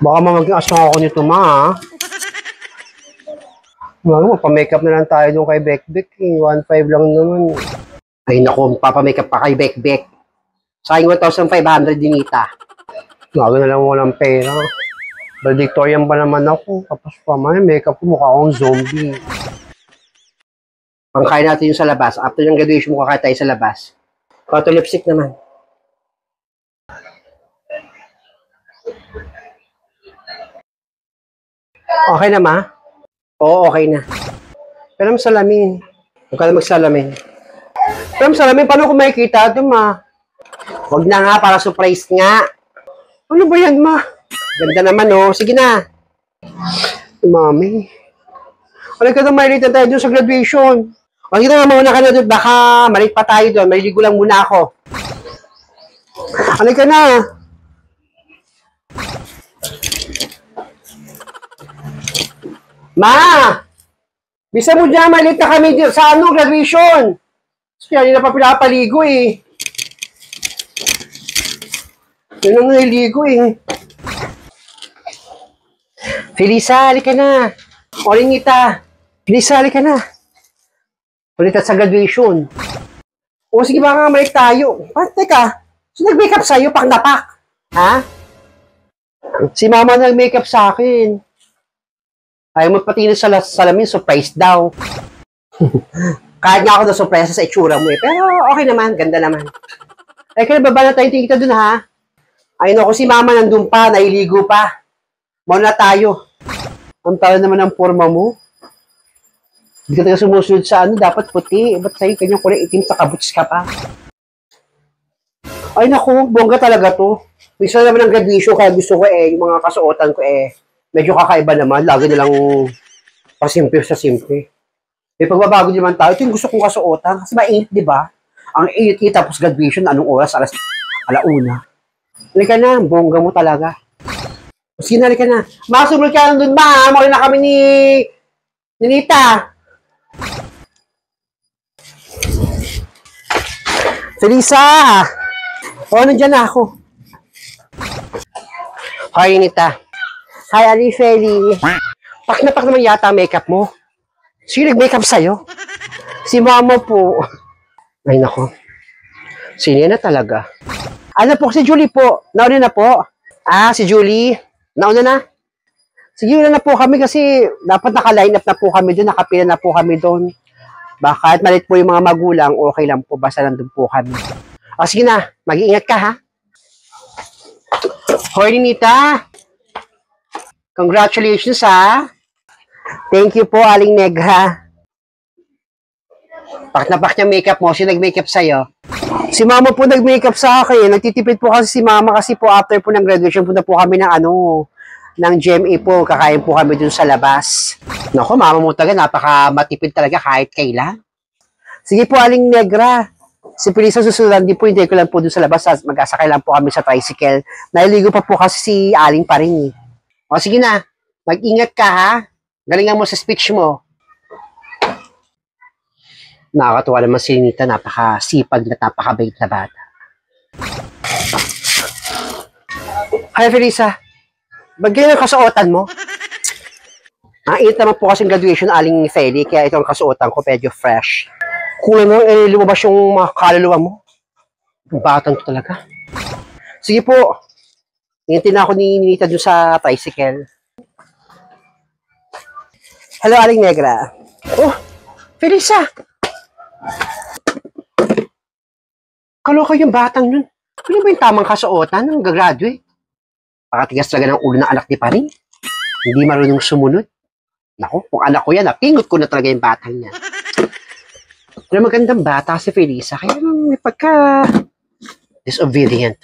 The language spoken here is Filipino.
Baka maging aswang ako nito, ma, ha? Magpa-makeup na lang tayo doon kay Bekbek. 1.5 lang naman. Ay, naku, papamakeup pa kay Bekbek. Sayang 1,500 dinita. Gago na lang mo ng pera. Valedictorian ba naman ako? Tapos pa man, makeup ko mukha akong zombie. Pangkain natin yung sa labas. After yung graduation, mukha tayo sa labas. Kato lipstick naman. Okay na, ma? Oo, okay na. Pero masalamin. Huwag ka na magsalamin. Pero masalamin, paano ko makikita ito, ma? Huwag na nga, para surprise nga. Ano ba yan, ma? Ganda naman, oh. Sige na. Mami. Ano ka na, malilita tayo dun sa graduation. Huwag na nga muna ka na dun. Baka malit pa tayo dun. Maliligo lang muna ako. Ano ka na? Ma! Bisa mo dyan, malit na kami sa graduation. Kaya nila pa pinapaligo eh. Yun ang niligo eh. Felisa, halika na. Oringita. Felisa, halika na. Ulit sa graduation. O sige, baka malik tayo. Teka, so nag-makeup sa'yo, pak na pak. Ha? Si mama nag-makeup sa akin. Ayaw magpatinis sa salamin, surprise daw. Kahit nga ako na surprise sa itsura mo eh. Pero okay naman, ganda naman. Ay, kaya baba na tayong tingita dun ha. Ayun ako, si mama nandun pa, nailigo pa. Mauna tayo. Ang tala naman ang forma mo. Hindi ka tayo sumusunod sa dapat puti. Ba't sa'yo kanyang kulay itim sa kabuts ka pa? Ay naku, bongga talaga to. Minsan naman ang graduation, kaya gusto ko yung mga kasuotan ko medyo kakaiba naman. Lagi na lang pasimple sa simple. May pagbabago naman tayo. Ito yung gusto kong kasuotan. Kasi mainit, di ba? Ang init tapos graduation, anong oras? Alauna. Halika na, bongga mo talaga. Sige na, halika na. Masumul ka lang dun ba? Mawala na kami ni Nita. Felisa! O, nandiyan na ako. Hi, Nita. Hi, Ali Feli. Pak na pak naman yata ang makeup mo. Sino nag-makeup sa'yo? Si mama po. Ay, nako. Sino na talaga? Ano po, si Julie po. Nauna na po. Ah, si Julie. Nauna na. Sige na po kami kasi dapat naka-line up na po kami doon. Nakapila na po kami doon. Baka at malit po yung mga magulang, okay lang po. Basta nandun po kami. O, sige na. Mag-iingat ka, ha? Hoy, Nita. Congratulations, ha? Thank you po, Aling Negra. Pak na pak niya makeup mo. Sino nag-makeup sa'yo? Si mama po nag-makeup sa akin. Nagtitipid po kasi si mama kasi po after po ng graduation punta po kami ng ng GMA po. Kakain po kami dun sa labas. Naku, mama mo talaga. Napaka-matipid talaga kahit kailan. Sige po, Aling Negra. Si Felisa susunod din po. Hindi ko lang po dun sa labas. Mag-asakay lang po kami sa tricycle. Nailigo pa po kasi si Aling pa rin. O sige na. Mag-ingat ka, ha? Galingan mo sa speech mo. Nakakatuwa naman si Nita, napakasipag na napakabait na bata. Hi, Felisa. Ba't ganyan ang kasuotan mo? Ang init naman po kasing graduation Aling Feli, kaya ito ang kasuotan ko, medyo fresh. Kulay mo, lumabas yung mga kaluluwa mo. Batang ko talaga. Sige po. Hintin na ako ni Nita dun sa tricycle. Hello, Aling Negra. Oh, Felisa. Kaloka yung batang nun. Ano ba yung tamang kasuotan ng gagraduate? Pakatigas talaga ng ulo ng anak ni Paring. Hindi marunong sumunod. Naku, kung anak ko yan, pingot ko na talaga yung batang niya. Pero magandang bata si Felisa, kaya may pagka disobedient.